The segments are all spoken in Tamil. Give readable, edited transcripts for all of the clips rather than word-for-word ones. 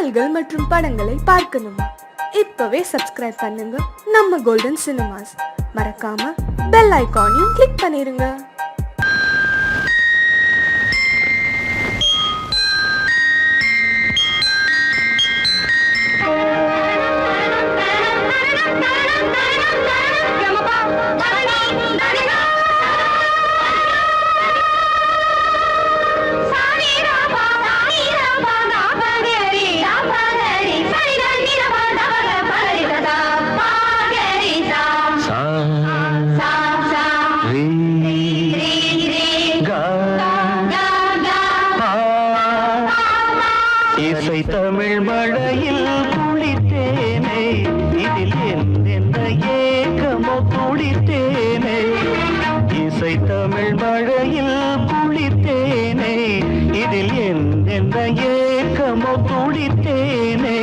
பாடல்கள் மற்றும் படங்களை பார்க்கணுமா? இப்பவே சப்ஸ்கிரைப் பண்ணுங்க நம்ம கோல்டன் சினிமாஸ். மறக்காம பெல் ஐகானையும் கிளிக் பண்ணிருங்க. இசை தமிழ் மழையில் குளித்தேனே, இதில் என்ன ஏக்கமோ குளித்தேனே. இசை தமிழ் மழையில் குளித்தேனே, இதில் என்ன ஏக்கமோ குளித்தேனே.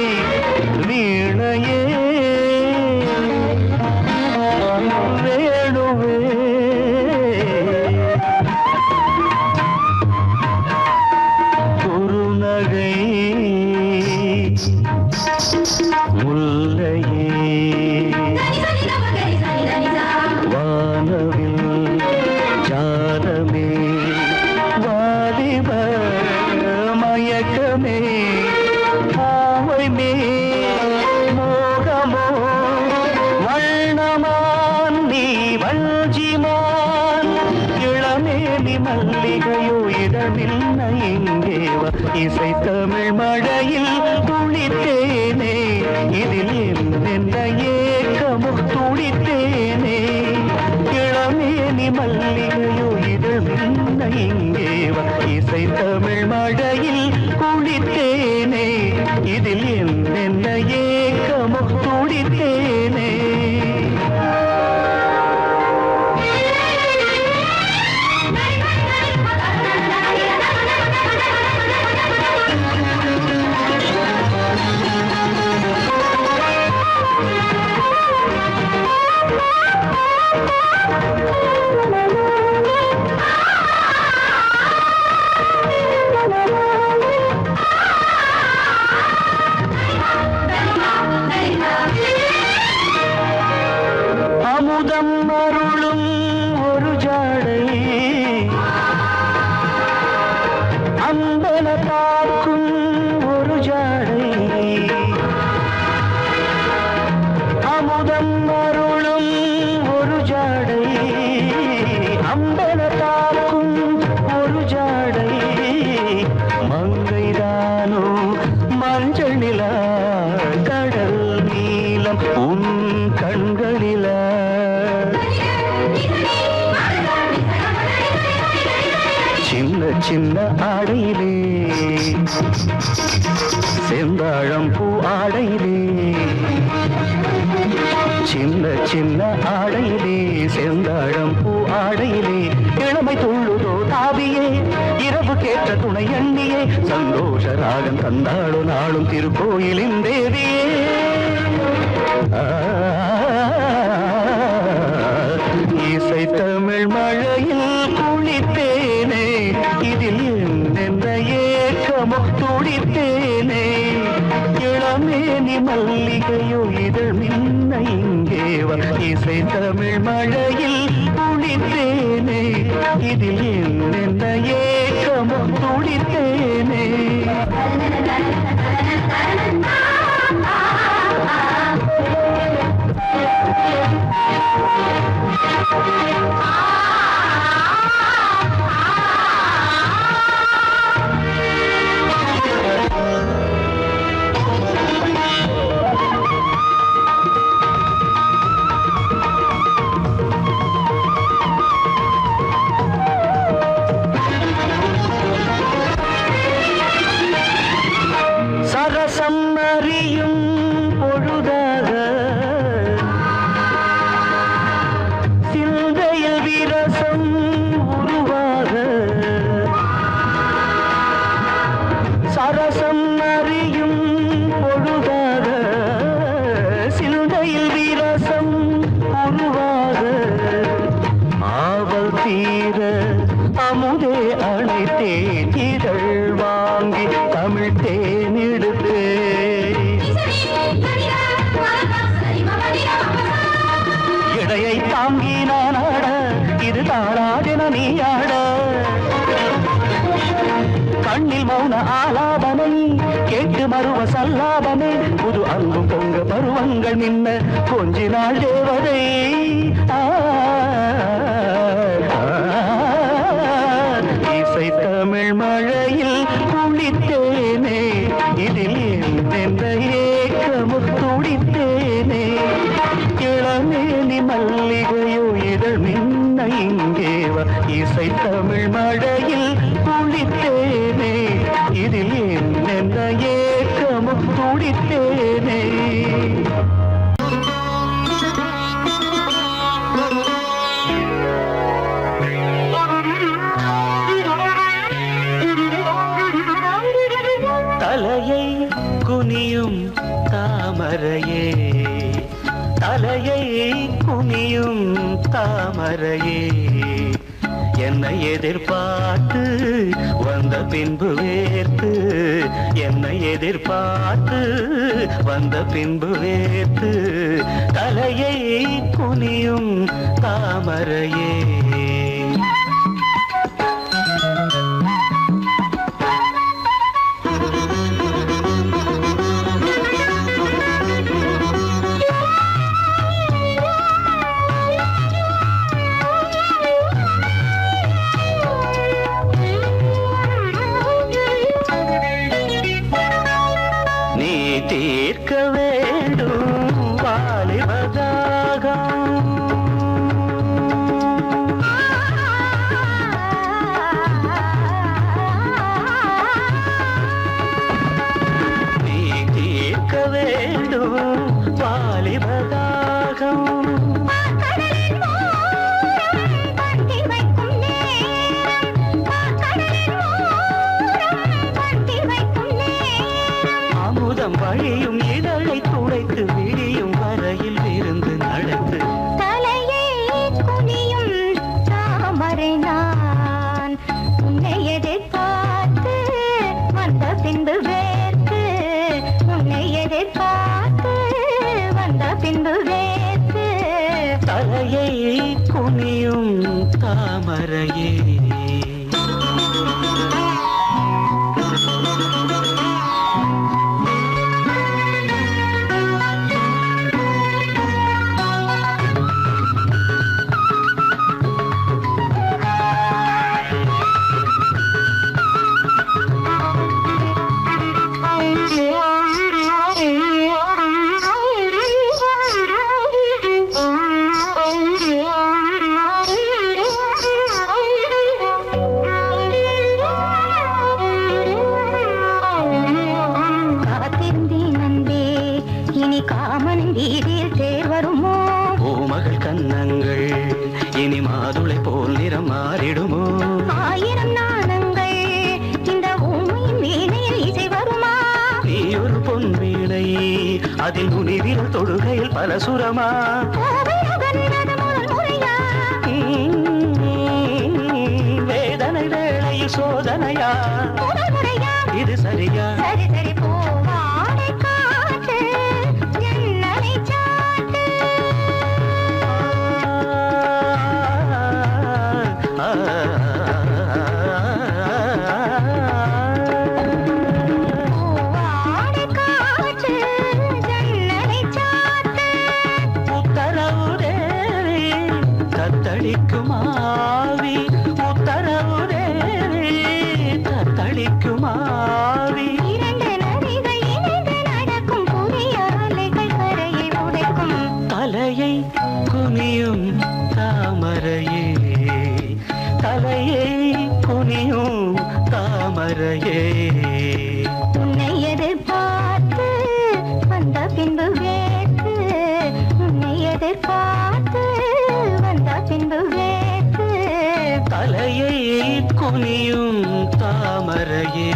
வீணையே வேணுவே குறுநகை முல்லையே வானவில் ஜானமே வாலிப மயக்கமே பூவைமே மோகமோ வண்ணமான் நீ வஞ்சிமான் இளமேனி மல்லிகையோ இடமில்ல இங்கேவா. இசை தமிழ் மழையில் குளித்தேனே, இதில் என்ன ஏக்கமோ துடித்தேனே. இளமேனி மல்லிகையோ இடமில்ல இங்கேவா. இசை தமிழ் மழையில் குளித்தேனே, இதில் என்ன ஏக்கமோ துடித்தேனே. அமுதம் அருளும் ஒரு ஜாடை, அம்பல பார்க்கும் ஒரு ஜாடை. அமுதம் அருளும் ஒரு ஜாடை, அம்பல பார்க்கும் ஒரு ஜாடை. மங்கைதானோ மஞ்சள் நிலா கடல் நீலம் உன் கண்களிலா. சின்ன சின்ன ஆடையிலே செந்தாழம் பூ ஆடையிலே, சின்ன சின்ன ஆடையிலே செந்தாழம் பூ ஆடையிலே. இளமை துள்ளுதோ தாவியே இரவு கேட்ட துணை எண்ணியே. சந்தோஷ ராகம் தந்தாளோ நாளும் திருக்கோயிலின் தேவியே. இசை தமிழ் மழையில் குளித்தேனே, இதில் என்ன ஏக்கமோ துடித்தேனே. இளமேனி மல்லிகையோ இதழ் மின்ன இங்கேவா. இசை தமிழ் மழையில் குளித்தேனே, இதில் என்ன ஏக்கமோ துடித்தேனே. சரசம் அறியும் பொழுதாக சிந்தையில் விரசம் உருவாக. சரசம் அறியும் பொழுதாக சிந்தையில் விரசம் உருவாக. ஆவல் தீர அமுதே அணைத்தேன் இதழ் வாங்கி தமிழ் தேனெடுத்து கேட்டு மறுவ சல்லாபமே புது அன்பும் பொங்க பருவங்கள் மின்ன கொஞ்சினாள் தேவதை இசை தமிழ் மழையில் குளித்தேனே இதில் எந்த ஏக்கமும் துடித்தேனே இளமேனி மல்லிகையோ இதழ் மின்ன இங்கேவ இசை தமிழ் மழையில் குளித்தேனே இதில் எந்த ஏக்கமும் துடித்தேனே தலையை குனியும் தாமரையே தலையை குனியும் தாமரையே என்னை எதிர்பார்த்து வந்த பின்பு வேர்த்து என்னை எதிர்பார்த்து வந்த பின்பு வேர்த்து தலையை குனியும் தாமரையே தீர்க்க வேண்டும் வாலிபதாகம் நீ தீர்க்க வேண்டும் வாலிபதாகம் வழியும் இதழை துடைத்து விடியும் வரையில் இருந்து நடத்து தலையை குனியும் தாமரை நான் உன்னை எதிர்பார்த்து வந்த பின்பு வேர்த்து உன்னை எதிர்பார்த்து வந்த பின்பு வேர்த்து தலையை குனியும் தாமரையே இனி மாதுளை போல் நிறம் மாறிடுமோ ஆயிரம் நாணங்கள் இந்த ஊமையின் வீணையில் இசை வருமா நீ ஒரு பொன் வீணை அதில் துணிவில் தொடுகையில் பல சுரமா வேதனை வேளையில் சோதனையா இது சரியா சரி சரி போவாடை காற்று ஜன்னலை சாட்டு போவாடை காற்று ஜன்னலை சாட்டு உத்தரவு தேவி தத்தளிக்கும் ஆவி உத்தரவு தேவி தத்தளிக்கும் ஆவி இரண்டு நதிகள் இணைந்து நடக்கும் புதிய அலைகள் கரையை உடைக்கும் தலையை குனியும் தாமரையே தலையை குனியும் தாமரையே உன்னை எதிர்பார்த்து வந்த பின்பு வேர்த்து உன்னை எதிர்பார்த்து வந்த பின்பு வேர்த்து தலையை குனியும் தாமரையே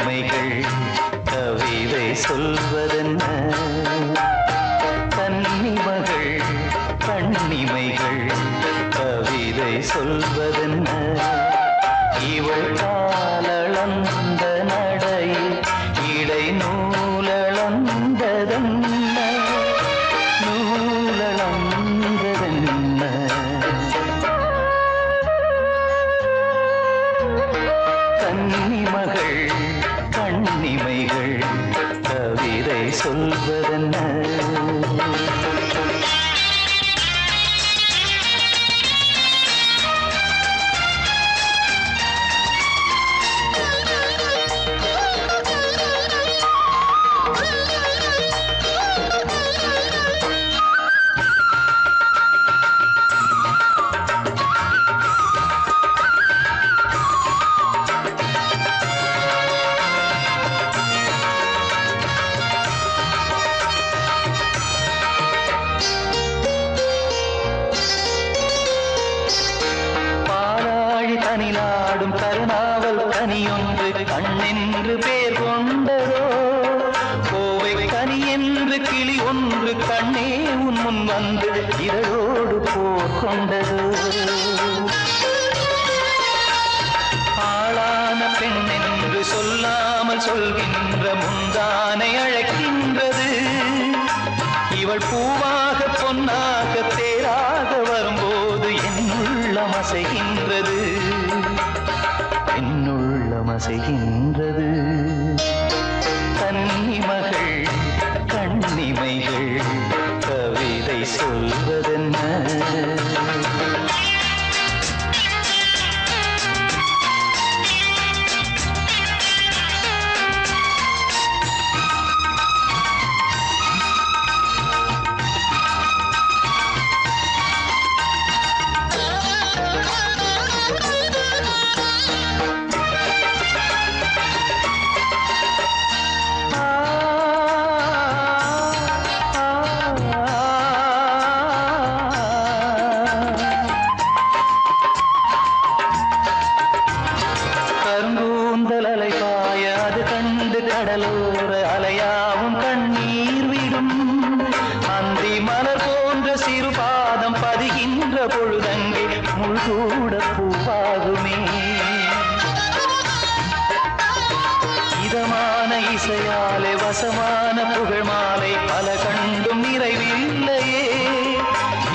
கண்ணிமைகள் கவிதை சொல்வதென்ன கன்னிமகள் கண்ணிமைகள் கவிதை சொல்வதென்ன இவள் காலளந்த நடை இடை நூலளந்ததென்ன நூலளந்ததென்ன கன்னிமகள் கண்ணிமைகள் கவிதை சொல்வதென்ன கனிலாடும் கருணாவல் கனியொன்று கண்ணென்று பேர் கொண்டதோ கோவை கனி என்று கிளி ஒன்று கண்ணே உன் முன் வந்து இதழோடு போர் கொண்டதோ ஆளான பெண் என்று சொல்லாமல் சொல்கின்ற முந்தானை அழைக்கின்றது இவள் பூவாக பொன்னாக தேராக வரும்போது என்னுள்ளம் அசைகின்றது என்னுள்ளம் அசைகின்றது கன்னிமகள் கண்ணிமைகள் கவிதை சொல்வதென்ன கடலோர அலையாவும் கண்ணீர் விடும் அந்தி மலர் போன்ற சிறு பாதம் பதிகின்ற பொழுதங்கே முள்கூட பூவாகுமே இதமான இசையாலே வசமான புகழ் மாலை பல கண்டும் நிறைவில்லையே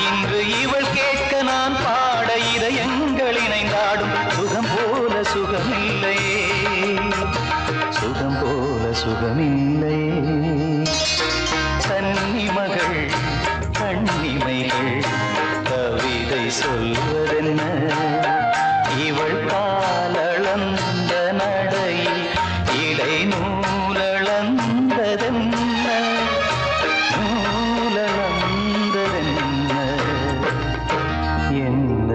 இன்று இவள் கேட்க நான் பாட இதயங்கள் இணைந்தாடும் சுகம் போல சுகமில்லையே சுகம் போல சுகமில்லை கன்னிமகள் கண்ணிமைகள் கவிதை சொல்வதென்ன இவள் காலளந்த நடை இடை நூலளந்ததென்ன நூலளந்ததென்ன என்ன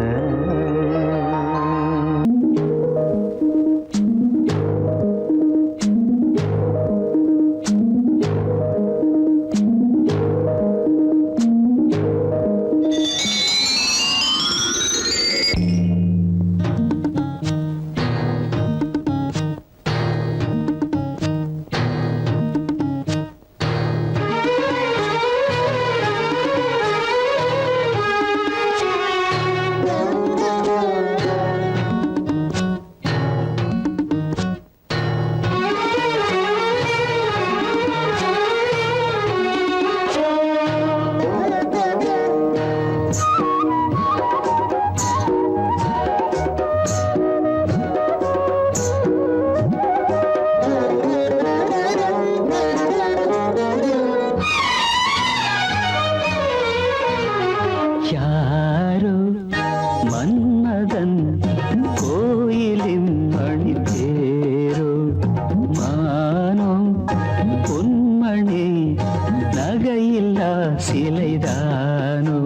சிலைதானோ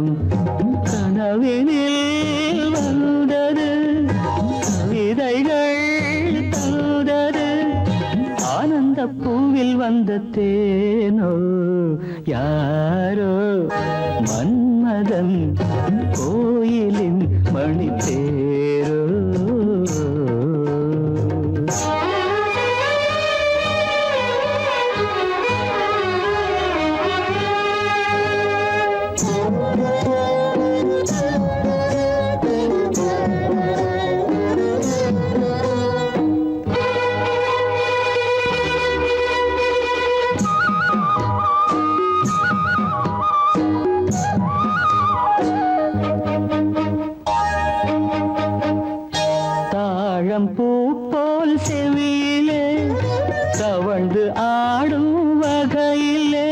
கனவினில் வந்தது கவிதைகள் தந்தது ஆனந்த பூவில் வந்த தேனோ யாரோ மன்மதன் கோயிலின் மணித்தேரோ அது ஆடும் வகையிலே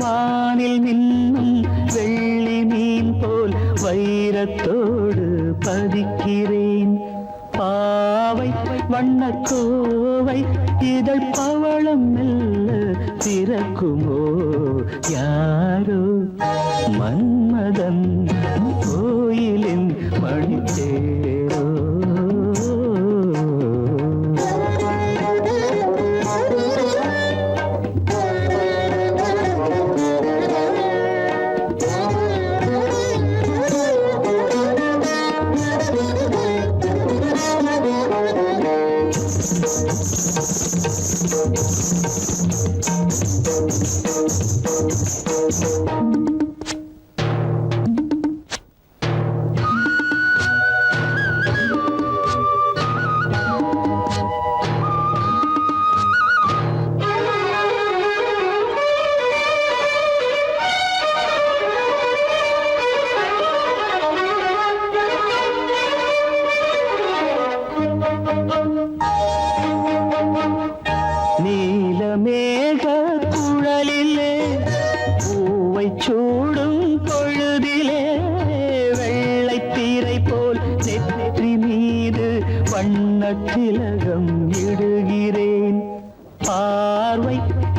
வானில் மின்னும் வெள்ளி மீன் போல் வைரத்தோடு பதிக்கிறேன். பாவை வண்ணக்கோவை இதழ் பவளம் மெல்ல திறக்குமோ யாரோ மன்மதன் கோயிலின் மணித்தேரோ. நீலமேக குழலிலே பூவை சூடும் பொழுதிலே வெள்ளை தீரை போல் நெற்றி மீது வண்ணத்திலகம் இடுகிறேன். பார்வை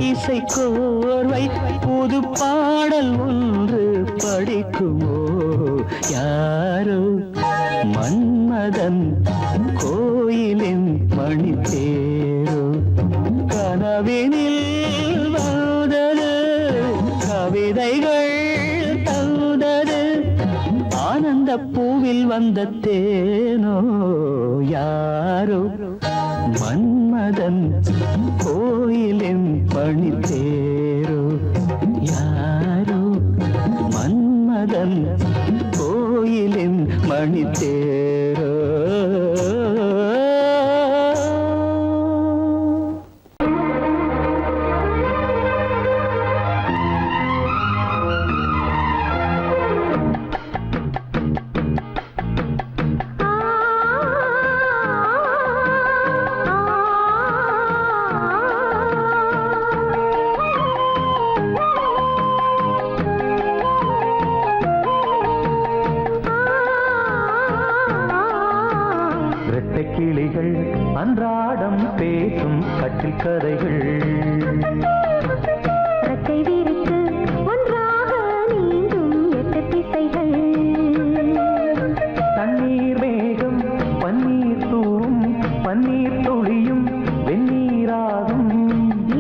இசை கோர்வை புது பாடல் ஒன்று படிக்குமோ யாரோ மன்மதன் கோயிலின் மணித்தேரோ. கனவினில் வந்தது கவிதைகள் தந்தது ஆனந்த பூவில் வந்த தேனோ யாரோ மன்மதன் கோயிலின் பணித்தேரோ. யாரோ மன்மதன் கோயிலின் மணித்தேரோ. கிளிகள் அன்றாடம் பேசும் கட்டில் கதைகள் ரெக்கை விரித்து ஒன்றாக நீந்தும் 8 திசைகள். தண்ணீர் மேகம் பன்னீர் தூவும் பன்னீர் துளியும் வெந்நீராகும்.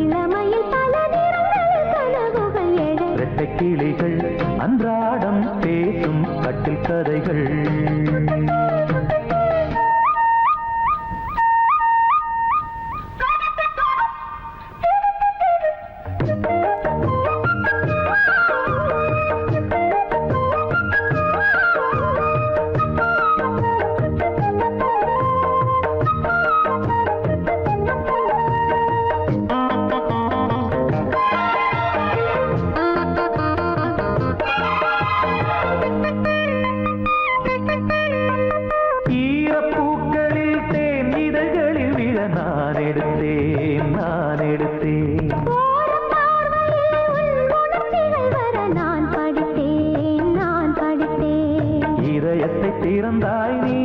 இளமையில் பல நிறங்கள் கனவுகள் எழ ரெட்டை கிளிகள் அன்றாடம் பேசும் கட்டில் கதைகள். இதயத்தை திறந்தாய் நீ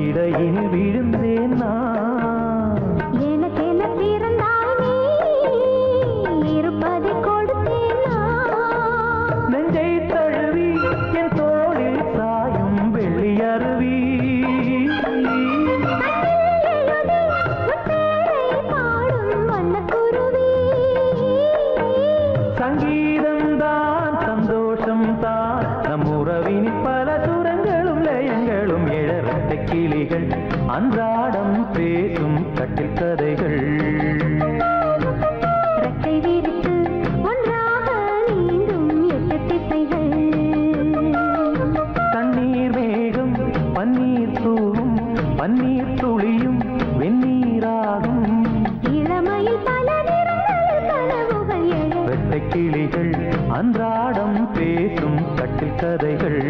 இடையில் விழுந்தேன் நான். எனக்கென பிறந்தாய் நீ இருப்பதை கொடுத்தேன் நான். நெஞ்சை தழுவி என் தோளில் சாயும் வெள்ளி அருவி. சங்கீதம் தான் சந்தோஷம் தான் நம் உறவின் பல சுரங்களும் லயங்களும் இழந்த கிளிகள் அன்றாடம் பேசும் கட்டில் கதைகள். ரெக்கை விரித்து ஒன்றாக நீந்தும் 8 திசைகள். தண்ணீர் மேகம் பன்னீர் தூவும் பன்னீர் துளியும் வெந்நீராகும். இளமையில் பல நிறங்கள் கனவுகள் எழ வெட்டை கிளிகள் அன்றாடம் பேசும் கட்டில் கதைகள்.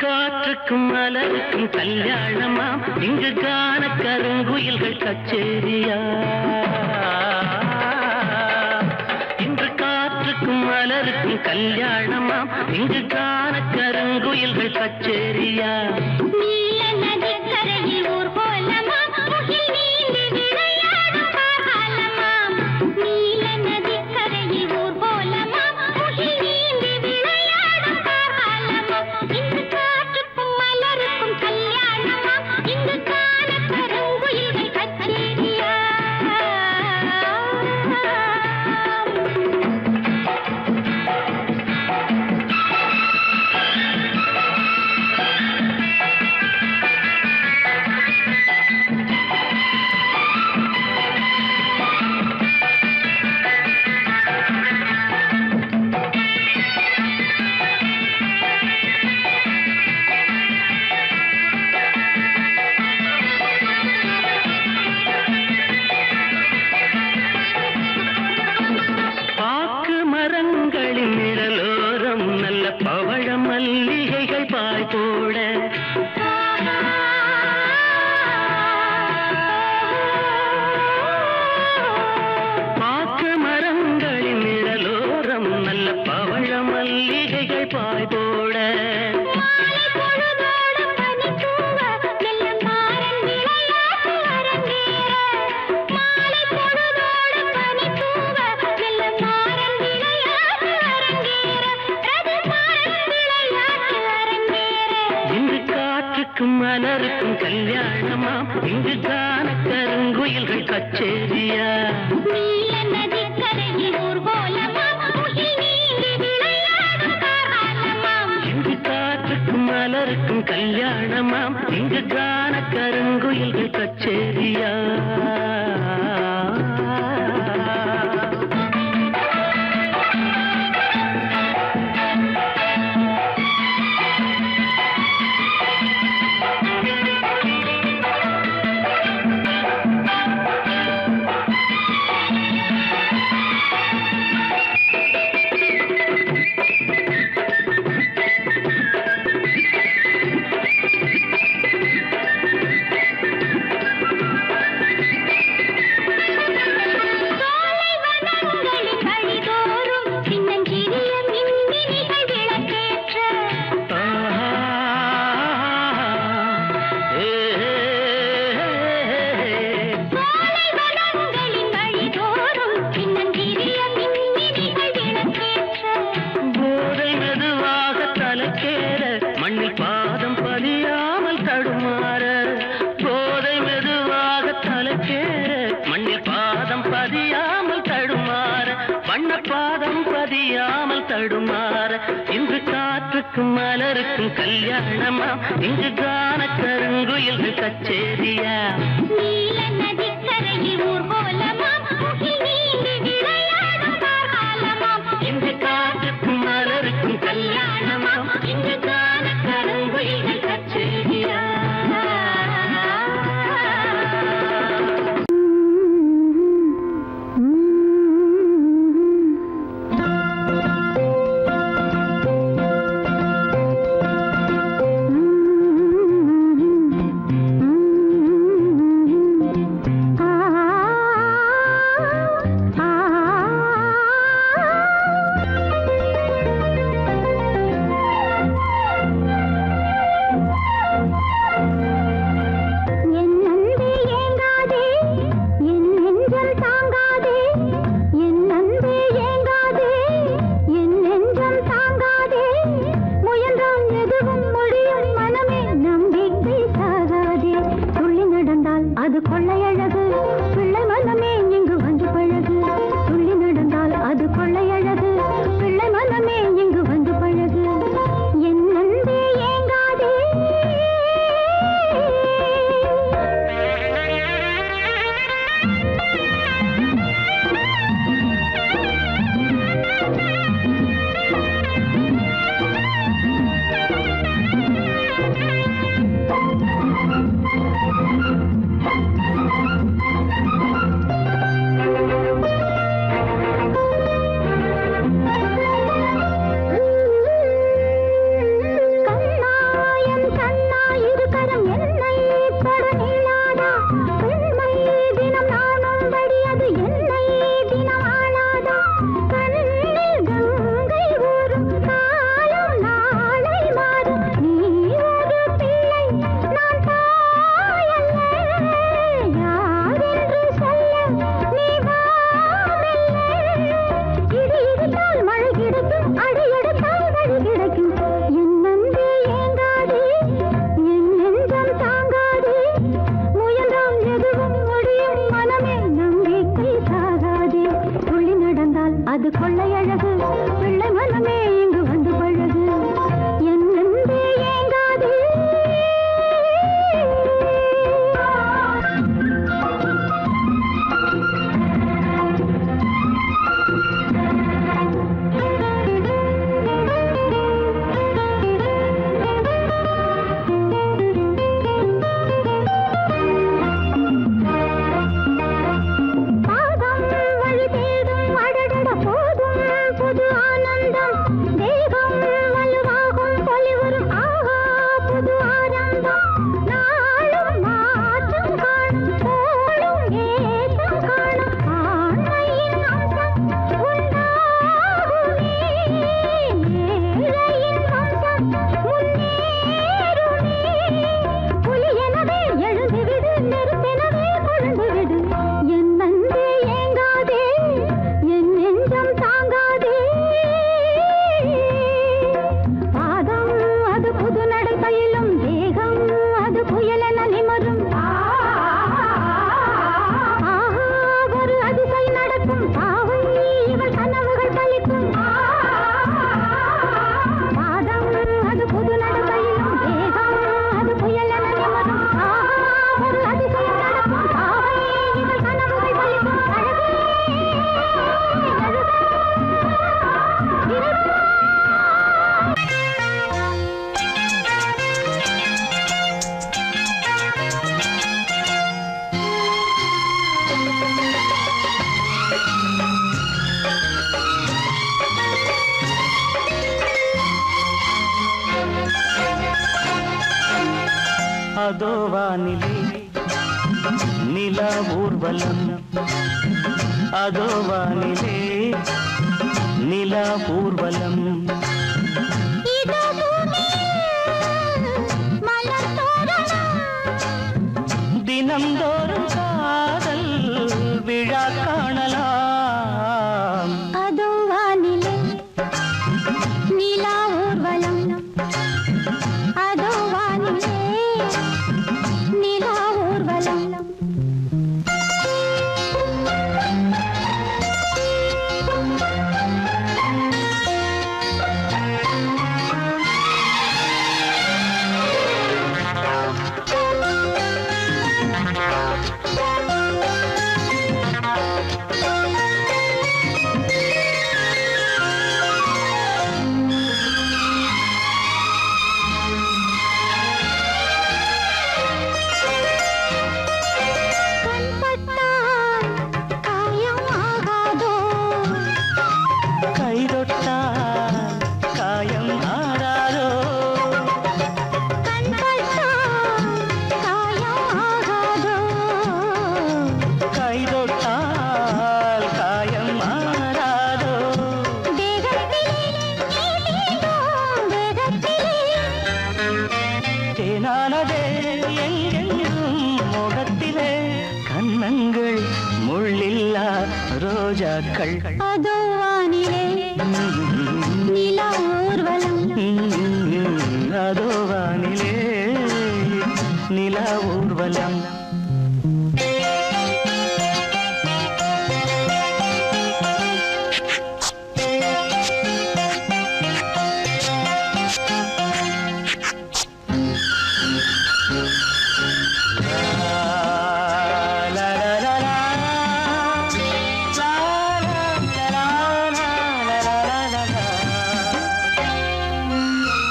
காற்றுக்கும் மலருக்கும் கல்யாணமா, இங்கு காண கருங்குயில்கள் கச்சேரியா. இன்று காற்றுக்கும் மலருக்கும் கல்யாணமா, இங்கு காண கருங்குயில்கள் கச்சேரியா. நீல நதிக்கரையில் ஊர் கோலமா, முகில் நீந்தி விளையாடும் காலமா. நீல நதிக்கரையில் ஊர் கோலமா, முகில் நீந்தி விளையாடும் காலமா. இங்கு காற்றுக்கும் மலருக்கும் கல்யாணமா, இங்கு காண கருங்குயில்கள் கச்சேரியா. மரங்களின் நிழலோரம் நல்ல பவழ மல்லிகைகள் பாய் போட, பாக்கு மரங்களின் நிழலோரம் நல்ல பவழ மல்லிகைகள் பாய் போட, மலருக்கும் கல்யாணமா, இங்கு காண கருங்குயில்கள் கச்சேரியா. நீல நதிக்கரையில் ஊர் கோலமா, முகில் நீந்தி விளையாடும் காலமா. இங்கு காற்றுக்கும் மலருக்கும் கல்யாணமா, இங்கு காண கருங்குயில்கள் கச்சேரியா. காட்டுக்கும் மலருக்கும் கல்யாணமா இங்கு கான கருங்குயில்கள் கச்சேரியா நீல நதிக்கரையில் ஊர்வலமாம் முகில் நீந்தி விளையாடும் காலமாம் இங்கு காட்டுக்கும் மலருக்கும் கல்யாணமா இங்கு கான கருங்குயில்கள் கச்சேரியா அது கொள்ளையழகு பிள்ளை மனமே இங்கு வந்து பழகு துள்ளி நடந்தால் அது கொள்ளையழகு பிள்ளை மனமே இங்கு வந்து பழகு என் நன்றி ஏங்காதே அது கொள்ளையழகு பிள்ளை மனமே இங்கு வந்து பழகு என் நன்றி ஏங்காதே அதோ வானிலே நிலா ஊர்வலம் அதோ வானிலே நிலா ஊர்வலம் தினம்தோறும் காதல் விழா காணலாம் அதோ வானிலே நிலா ஊர்வலம் அதோ வானிலே நிலா ஊர்வலம் நிலாக்கள் அதோ வானிலே நிலா ஊர்வலம் அதோ வானிலே நிலா ஊர்வலம்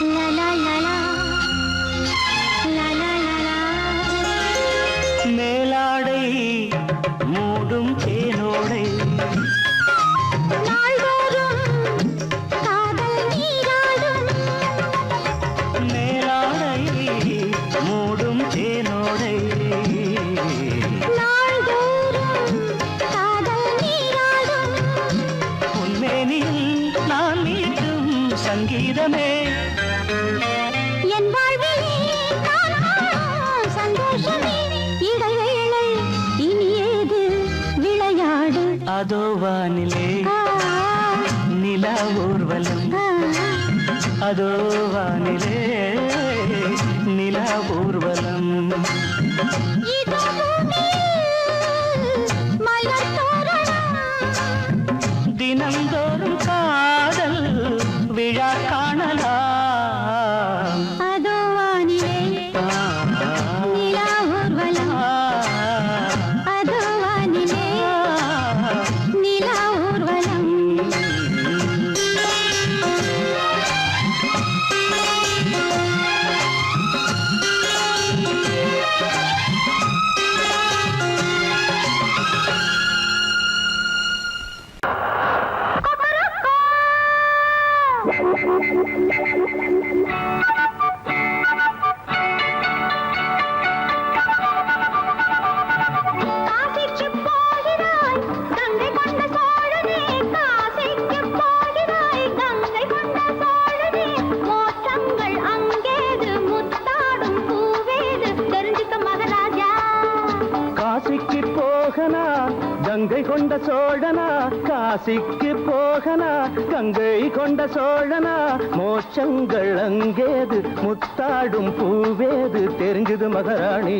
லலா லலா லலா லலா மேலாடை மூடும் தேனோடை நாள்தோறும் காதல் நீராடும் மேலாடை மூடும் தேனோடை நாள்தோறும் காதல் நீராடும் உன்மேனியில் நான் மீட்டும் சங்கீதமே என் வாழ்விலே நான் காணும் சந்தோஷமே இடைவேளை இனி ஏது விளையாடு அதோ வானிலே நிலா ஊர்வலம் அதோ வானிலே நிலா ஊர்வலம் இதோ பூமியில் மலர் தோரணம் தினந்தோறும் காதல் விழா காணலாம் அதோ வானிலே நிலா ஊர்வலம் அதோ வானிலே நிலா ஊர்வலம் காசிக்குப் போகிறாய் கங்கை கொண்ட சோழனே காசிக்குப் போகிறாய் கங்கை கொண்ட சோழனே மோட்சங்கள் அங்கேது முத்தாடும் பூவேது தெரிஞ்சுக்க மகாராஜா காசிக்கு போகனா கங்கை கொண்ட சோழனா காசிக்கு போகனா கங்கை கொண்ட சோழனா மோட்சங்கள் அங்கேது முத்தாடும் பூவேது தெரிஞ்சது மகாராணி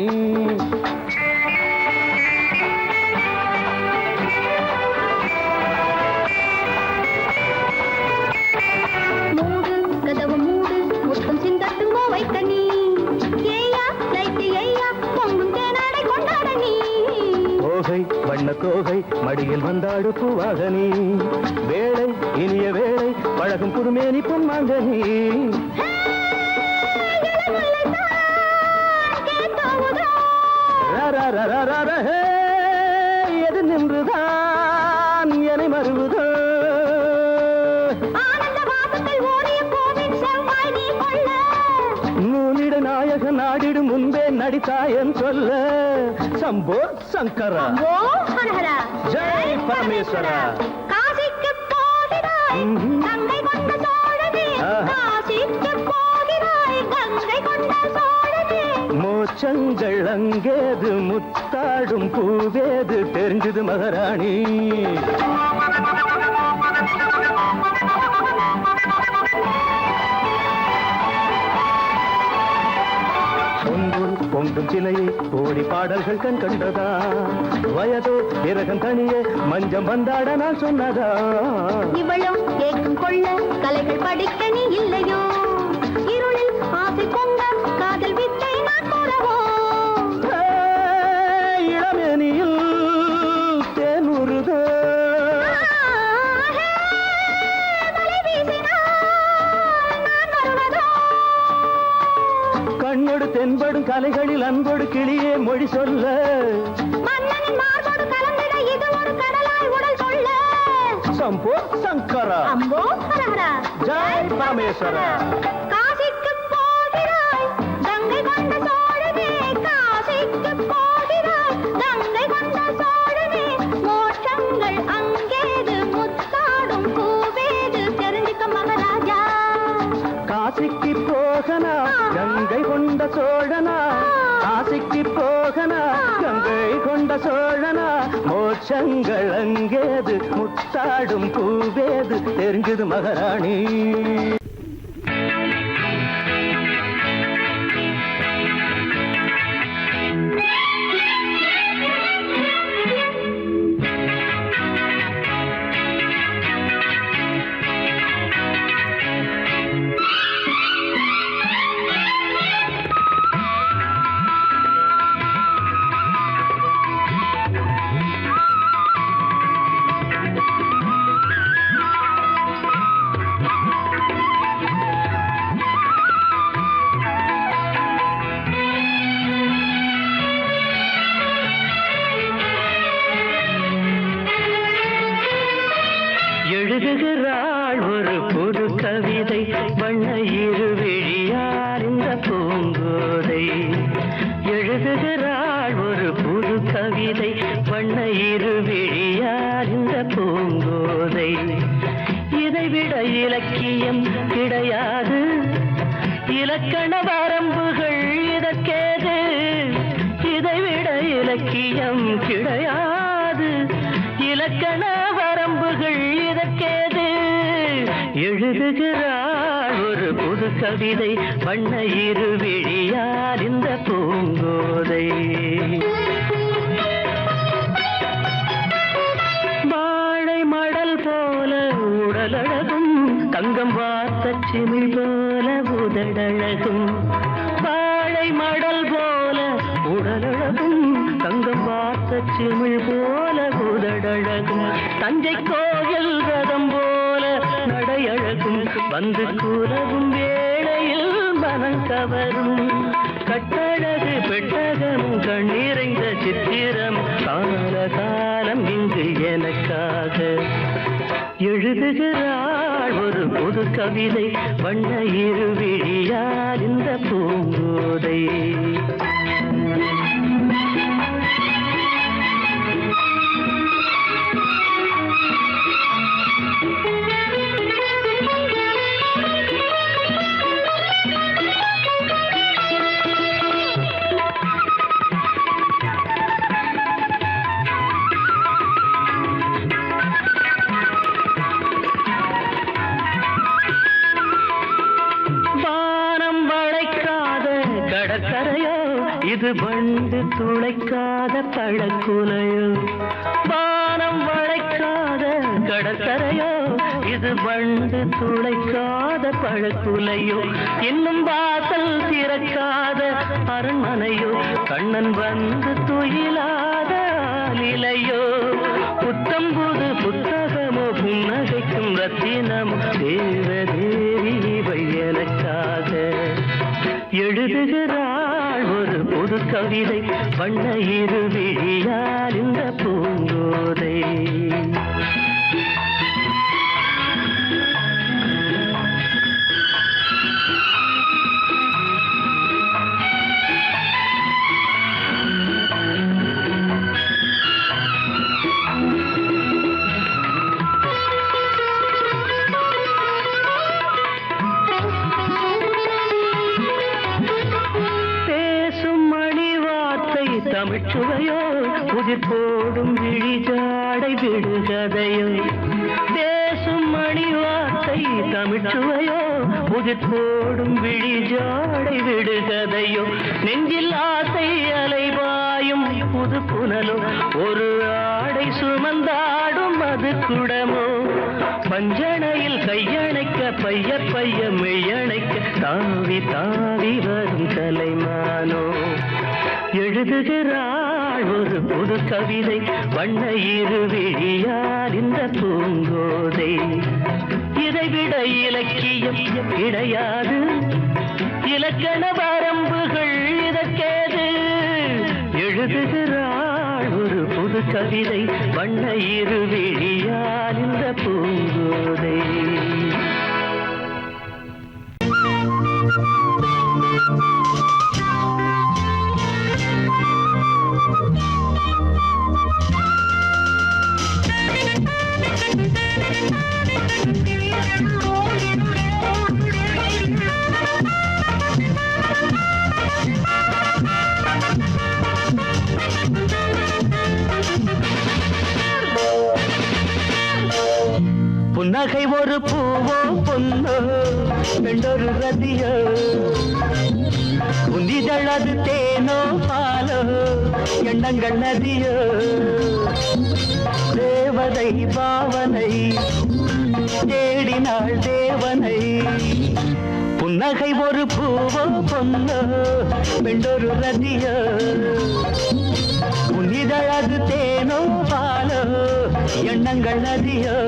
மூடு கதவு மூடு முத்தம் சிந்தட்டும் கோவை கண்ணி ஏயா லைட்டு ஏயா பொங்கும் தேனாடை கொண்டாட நீ தோகை வண்ண தோகை மடியில் வந்தாடு பூவாக நீ வேளை இனிய வேளை பழகும் புதுமேனி பொன்மாங்கனி எது நின்றுதான் என மறுவுதோ ஆனந்த வாசத்தில் ஓடிய கோவின் செவ்வாய் நீ கொள்ள நூலிட நாயக நாடிடும் முன்பே நடித்தாயன் சொல்ல சம்போ சங்கரா ஓ ஹரஹர ஜெய் பரமேஸ்வரா காசிக்கு போகிறாய் கங்கை கொண்ட சோழனே காசிக்கு போகிறாய் கங்கை கொண்ட சோழனே மோட்சங்கள் அங்கேது முத்தாடும் பூவேது தெரிஞ்சது மகாராணி பொங்கும் சிலையை ஓடி பாடல்கள் கண் கண்டதா வயதோ விரகம் தனியே மஞ்சம் வந்தாட நான் சொன்னதா இவளும் ஏக்கம் கொள்ள கலைகள் படிக்க நீ இல்லையோ இருளில் ஆசை பொங்க காதல் வித்தை நான் கூறவோ இளமேனியில் தேனுருதோ மலை வீசினால் நான் வருவதோ கண்ணோடு தென்படும் கலைகளில் அன்போடு கிளியே மொழி சொல்ல மன்னனின் மார்போடு கலந்திட இது ஒரு கடலாய் உடல் சொல்ல சம்போ சங்கரா அம்போ ஹரஹரா ஜெய் பரமேஸ்வரா காசிக்கு போகிறாய் கங்கை கொண்ட சோழனே காசிக்கு போகிறாய் கங்கை கொண்ட சோழனே மோட்சங்கள் அங்கேது முத்தாடும் பூவேது தெரிஞ்சுக்க மகாராஜா காசிக்கு போகனா கங்கை கொண்ட சோழனா காசிக்கு போகனா கங்கை கொண்ட சோழனா உச்சங்கள் அங்கேது முத்தாடும் பூவேது தெரிஞ்சது மகாராணி. எழுதுகிறாள் ஒரு புது கவிதை வண்ண இருவிழியார் இந்த பூங்கோதை. எழுதுகிறாள் ஒரு புது கவிதை வண்ண இருவிழியார் இந்த பூங்கோதை. இதைவிட இலக்கியம் கிடையாது, இலக்கண வரம்புகள் இதற்கேது. இதைவிட இலக்கியம் கிடையாது, இலக்கண வரம்புகள் இதற்கேது. எழுதுகிறாள் ஒரு புது கவிதை வண்ண இருவிழியார் இந்த பூங்கோதை. வாழை மடல் போல உடலழகும், தங்கம் வார்த்த சிமிழ் போல உதடழகும். வாழை மடல் போல உடலழகும், தங்கம் வார்த்த சிமிழ் போல உதடழகும். தஞ்சை கோயில் ரதம் போல நடையழகும், வந்து கூலவும் வேளையில் மனம் கவரும். கட்டழகு பெட்டகம் கண்ணீரைந்த சித்திரம் கால காலம் இங்கு எனக்காக. எழுதுகிறாள் ஒரு புது கவிதை வண்ண இருவிழியார் இந்த பூங்கோதை. இது வண்டு துளைக்காத பழக்குலையோ, வானம் வளைக்காத கடற்கரையோ. இது வண்டு துளைக்காத பழக்குலையோ, இன்னும் வாசல் திறக்காத அரண்மனையோ. கண்ணன் வந்து துயிலாத நிலையோ, புத்தம்புது புத்தகமோ புன்னகைக்கும் ரத்தினமோ. தேவதேவி இவை எனக்காக. எழுதுகிறாள் ஒரு புது கவிதை வண்ண இருவிழியார் இந்த பூங்கோதை. தமிழ்ச்சுவையோ புதிர் போடும் விழிஜாடை விடுகதையோ. பேசும் மணி வார்த்தை தமிழ்ச்சுவையோ புதிர் போடும் விழிஜாடை விடுகதையோ. நெஞ்சில் ஆசை அலைவாயும் புது புனலோ, ஒரு ஆடை சுமந்தாடும் அது குடமோ. பஞ்சணையில் கையணைக்க பைய பைய மெய்யணைக்க தாவி தாவி வரும் கலைமானோ. எழுதுகிறாள் ஒரு புது கவிதை வண்ண இருவிழியார் இந்த பூங்கோதை. இதைவிட இலக்கியம் கிடையாது, இலக்கண வரம்புகள் இதற்கேது. எழுதுகிறாள் ஒரு புது கவிதை வண்ண இருவிழியார் இந்த பூங்கோதை. புன்னகை ஒரு பூவோ பொன்னோ பெண்டொரு ரதியோ உன்னிதழது தேனோ பாலோ எண்ணங்கள் நதியோ தேவதை பாவனை தேடினாள் தேவனை புன்னகை ஒரு பூவோ பொன்னோ பெண்டொரு ரதியோ உன்னிதழது தேனோ பாலோ எண்ணங்கள் நதியோ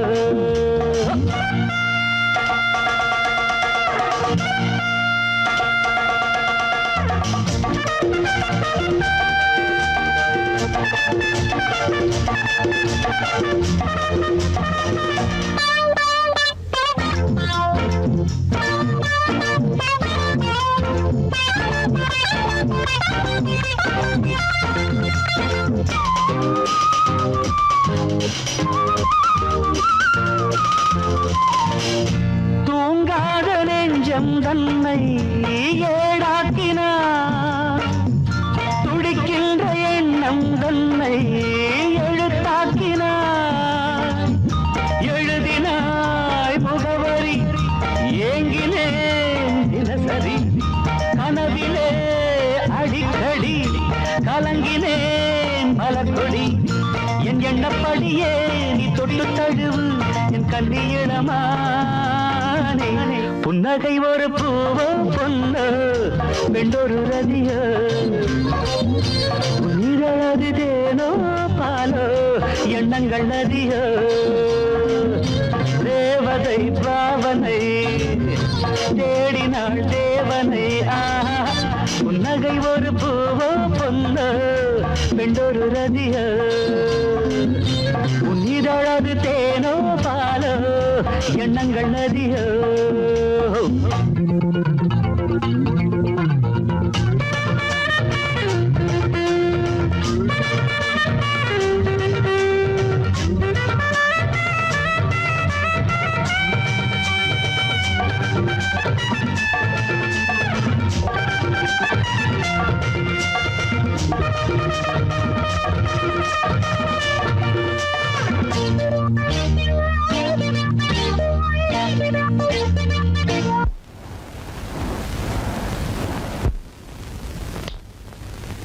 தூங்காத நெஞ்சம் தன்னை ஏடாக்கினார் துடிக்கின்ற எண்ணம் தன்னை எழுத்தாக்கினார் எழுதினாய் முகவரி ஏங்கினேன் தினசரி கனவிலே அடிக்கடி கலங்கினேன் மலர்கொடி என் எண்ணப்படியே நீ தொட்டு தழுவு என் கண்ணியிடமானே புன்னகை ஒரு பூவோ பொன்னோ பெண்டொரு ரதியோ உயிரழது தேனோ பாலோ எண்ணங்கள் நதியோ தேவதை பாவனை தேடினாள் தேவனை புன்னகை ஒரு பூவோ பொன்னோ பெண்டொரு ரதியோ உன்னிதழது தேனோ பாலோ எண்ணங்கள் நதியோ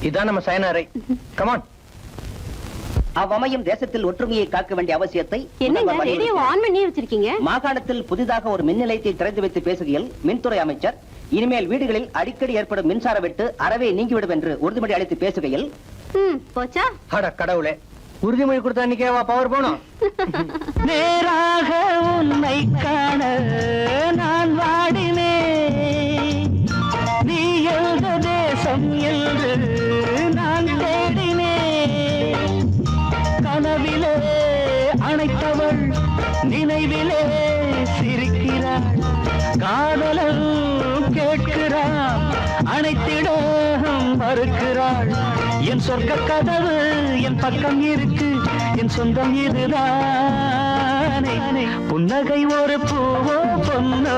இதான் நம்ம சயனாரை. கமான். அவ்வமையும் தேசத்தில் ஒற்றுமையை காக்க வேண்டிய அவசியத்தை மாகாணத்தில் புதிதாக ஒரு மின் நிலையத்தை திறந்து வைத்து பேசுகையில் மின்துறை அமைச்சர் இனிமேல் வீடுகளில் அடிக்கடி ஏற்படும் மின்சார வெட்டு அறவே நீங்கிவிடும் என்று உறுதிமொழி அளித்து பேசுகையில் கடவுளே, உறுதிமொழி கொடுத்தா அன்னைக்கேவா பவர் போனோம்? நேராக உன்னை காண நான் வாடினேன், நீ எழுத தேசம் என்று நான் தேடினேன். கனவிலே அணைத்தவள் நினைவிலே சிரிக்கிறாள், காதலன் கேட்கிறான் அனைத்திடம் மறுக்கிறாள். என் சொர்க்க கதவு என் பக்கம் இருக்கு, என் சொந்தம் இதுதானே. புன்னகை ஒரு பூவோ பொன்னோ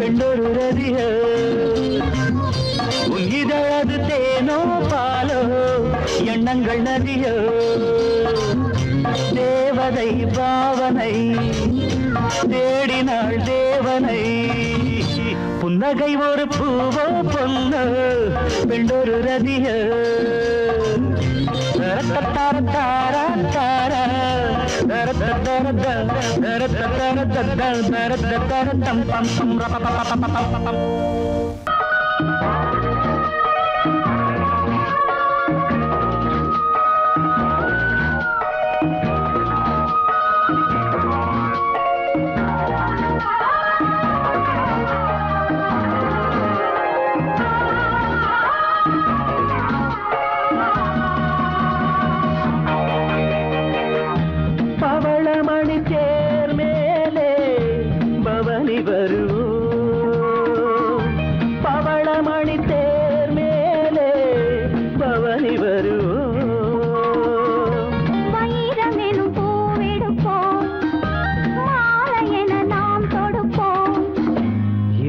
பெண்டொரு ரதியோ, உன் இதழது தேனோ பாலோ எண்ணங்கள் நதியோ. தேவதை பாவனை தேடினாள் தேவனை, புன்னகை ஒரு பூவோ பொன்னோ பெண்டொரு ரதியோ. பவளமணி தேர் மேலே பவனி வருவோம், பவளமணி தேர் மேலே பவனி வருவோம். வைரமெனும் பூவெடுப்போம், மாலை என நாம் தொடுப்போம்.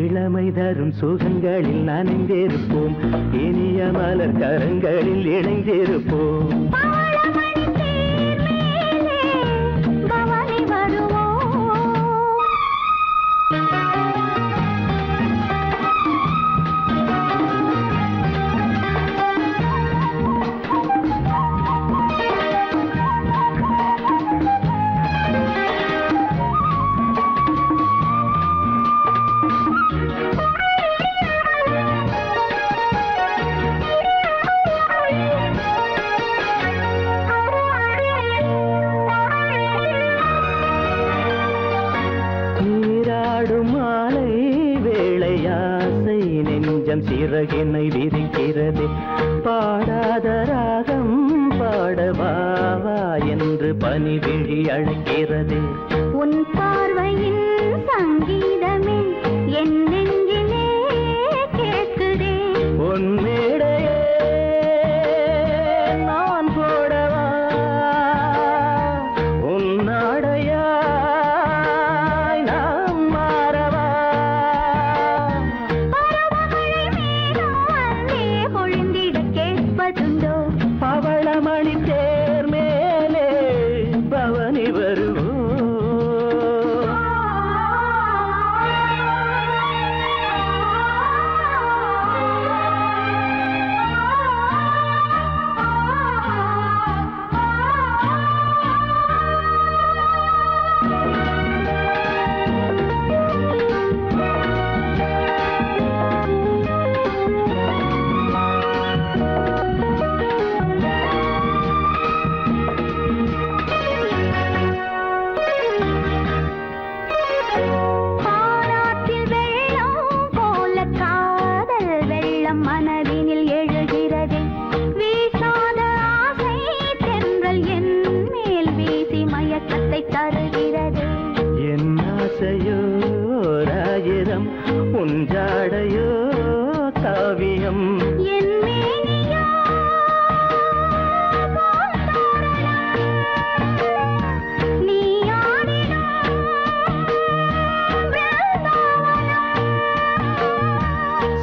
இளமை தரும் சுகங்களில் நனைந்திருப்போம், இனிய மலர் கரங்களில் இணைந்திருப்போம். பவளமணி தேர் மேலே பவனி வருவோம். வா வா என்று பனிவிழி அழைக்கிறதே. உன் பார்வையின் சங்கீதமே என் நெஞ்சிலே கேட்குதே. உன் மேடையே நான் போடவா, உன் நாடையாய் நான் மாறவா. பருவமழை மேகம் வந்தே பொழிந்திட கேட்பதுண்டோ. பவளமணி தேர் மேலே பவனி வருவோ. பாராட்டில் வெள்ளம் போல காதல் வெள்ளம் மனதினில் எழுகிறதே. வீசாத ஆசை தென்றல் என் மேல் வீசி மயக்கத்தை தருகிறதே. என் ஆசையோ ராயிரம், உன் ஜாடையோ காவியம். என் மேனியோ போல் தோரணம். நீ ஆடினாய்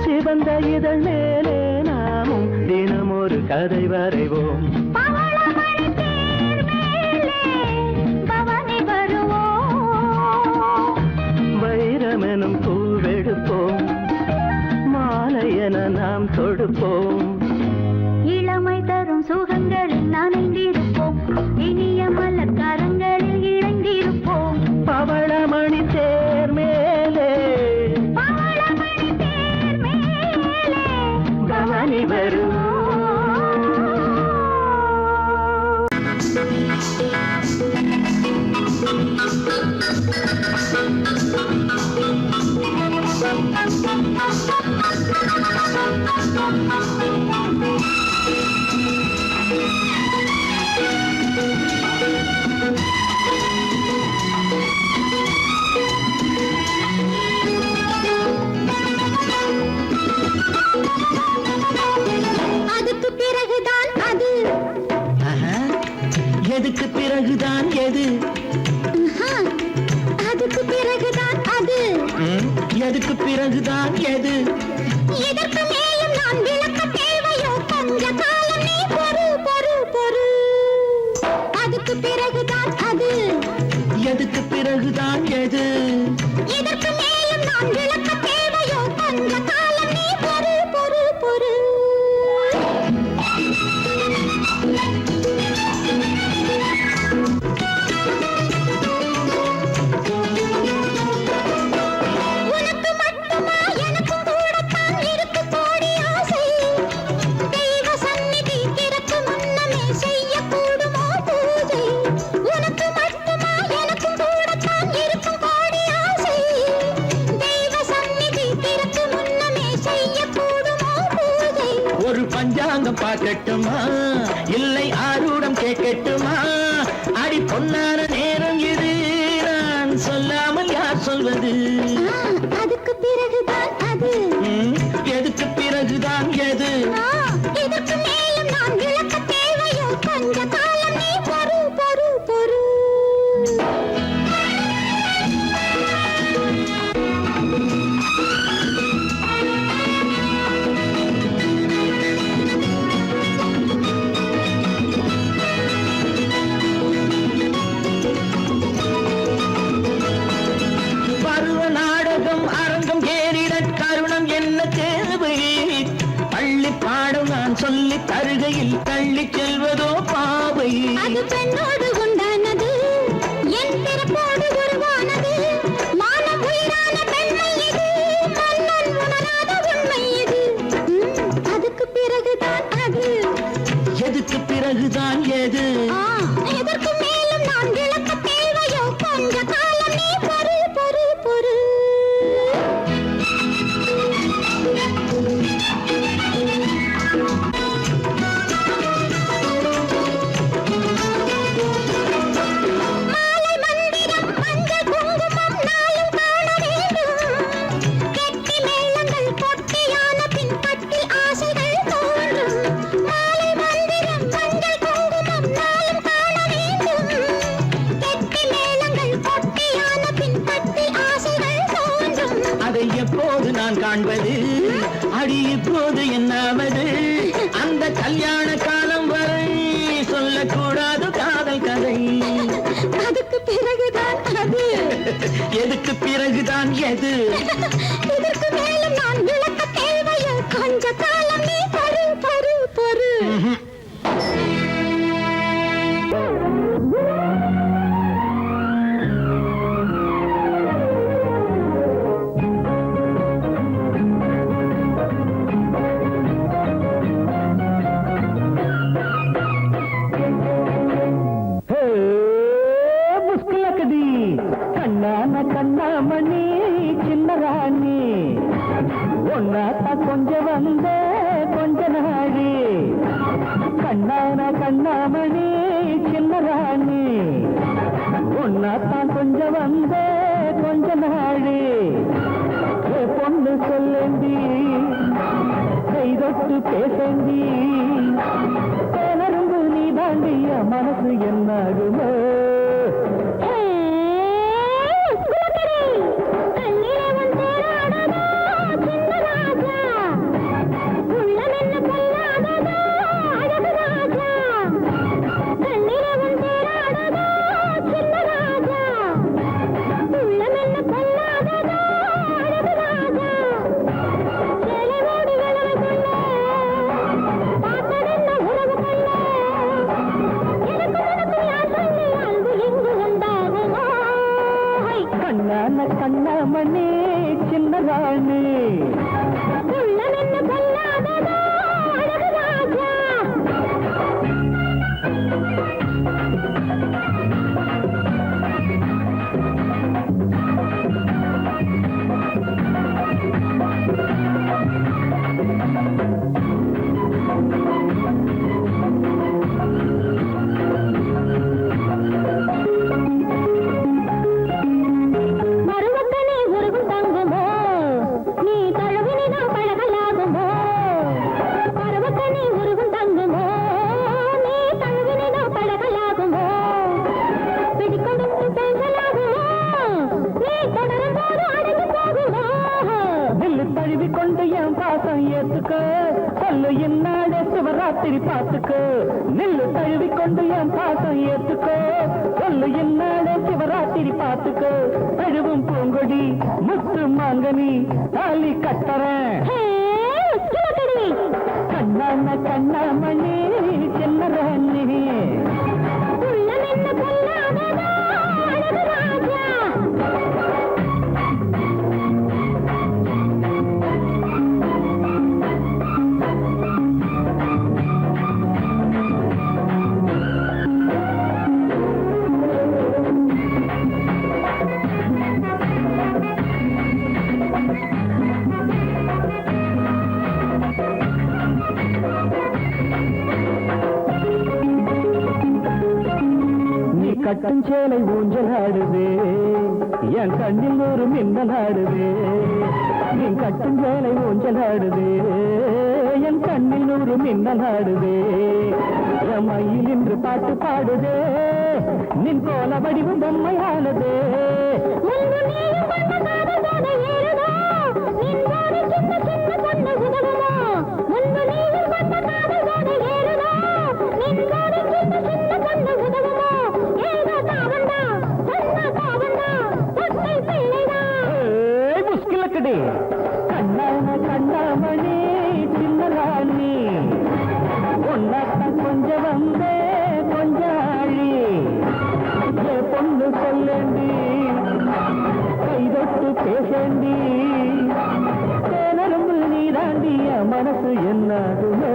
சிவந்த இதழ் மேலே நாமும் தினம் ஒரு கதை வரைவோம். பவளமழை தேர் மேலே பவனி வருவோம். வைரமெனும் பூவெடுப்போம், மாலையென நாம் தொடுப்போம். இளமை தரும் சுகங்களில் நனைந்திருப்போம். இனிய மலர் கரங்களில் இணைந்திருப்போம். பவளமணி தேர் மேலே பவளமழை தேர் மேலே பவனி வருவோம். அதுக்கு பிறகுதான் அது. எதுக்கு பிறகுதான் எது? அதுக்கு பிறகுதான் அது. எதுக்கு பிறகுதான் எது? இதற்கு மேலும் நான் விளக்க தேவையோ? கொஞ்ச காலம் நீ பொறு பொறு பொறு. அதுக்கு பிறகுதான் அது. எதுக்கு பிறகுதான் எது? இதற்கு மேலும் நான் விளக்க தேவையோ? கொஞ்ச காலம் நீ பொறு பொறு பொறு. உனக்கு மட்டுமா எனக்கும் கூடத்தான் இருக்கு கோடி ஆசை. தெய்வ சந்நிதி திறக்கு முன்னமே செய்யக்கூடுமோ பூஜை. உனக்கு மட்டுமா எனக்கும் கூடத்தான் இருக்கும் கோடி ஆசை. தெய்வ சந்நிதி திறக்கு முன்னமே செய்யக்கூடுமோ பூஜை. ஒரு பஞ்சாங்கம் பார்க்கட்டுமா, இல்லை ஆரூடம் கேட்கட்டுமா? அடி பொன்னான நேரம் இது, நான் சொல்லாமல் யார் சொல்வது? அதுக்கு பிறகுதான் அது. எதுக்கு பிறகுதான் எது? இதற்கு மேலும் நான் விளக்க தேவையோ? கொஞ்ச காலம் நீ பொறு பொறு பொறு. பருவ நாடகம் அரங்கம் ஏறிட கருணம் என்ன தேவை? பள்ளி பாடம் நான் சொல்லி தருகையில் தள்ளி செல்வதோ பாவை. அது பெண்ணோடு உண்டானது, என் பிறப்போடு உருவானது. மானம் உயிரான பெண்மை இது, மன்னன் உணராத உண்மை இது. அதுக்கு பிறகுதான் அது. எதுக்கு பிறகுதான் எது? இதற்கு மேலும் நான் விளக்க தேவையோ? கொஞ்ச காலம் நீ பொறு பொறு பொறு. காலம் வரை சொல்லக்கூடாது காதல் கதை. அதுக்கு பிறகுதான் அது. எதுக்கு பிறகுதான் எது? இதற்கு மேலும் நான் விளக்க தேவையா? கொஞ்ச காலம் நீ பொறு பொறு பொறு. முஸ்கிலக்கடி கண்ணான கண்ணாமணி சின்ன ராணி ஒன்னாத்தா கொஞ்சம் வந்த கொஞ்ச நாடி. கண்ணான கண்ணாமணி சின்ன ராணி ஒன்னாத்தான் கொஞ்சம் வந்த கொஞ்ச நாடி. பொண்ணு சொல்லேந்தி கைதொட்டு பேசேந்தி பேனரும்பு நீ தாண்டிய மனசு என்னாகுமோ? கண்ணாமணி சின்ன ராணி கொண்டு என் பாசம் ஏத்துக்க சொல்லு என்னாடே சிவராத்திரி பாத்துக்கு. நெல்லு தழுவி கொண்டு என் பாசம் ஏத்துக்க சொல்லு என்னாடே சிவராத்திரி பாத்துக்கு. தழுவும் பூங்கொடி முத்து மாங்கனி தாலி கட்டறேன். கண்ணான கண்ணாமணி சின்ன ராணி கட்டும் சேலை ஊஞ்சல் ஆடுவே என் கண்ணில் ஒரு மின்னல் ஆடுவே. நீ கட்டும் சேலை ஊஞ்சல் ஆடுவே என் கண்ணில் ஒரு மின்னல் ஆடுவே. என் மயில் என்று பாட்டு பாடுதே நின் கோல வடிவம் பொம்மையானதே. கண்ணான கண்ணாமணி சின்ன ராணி ஒன்னாத்த கொஞ்சம் வந்தே கொஞ்சாழி. பொண்ணு சொல்லேண்டி கைதொட்டு பேசேண்டி பேனரும்பு நீ தாண்டிய மனசு என்னாகுமே?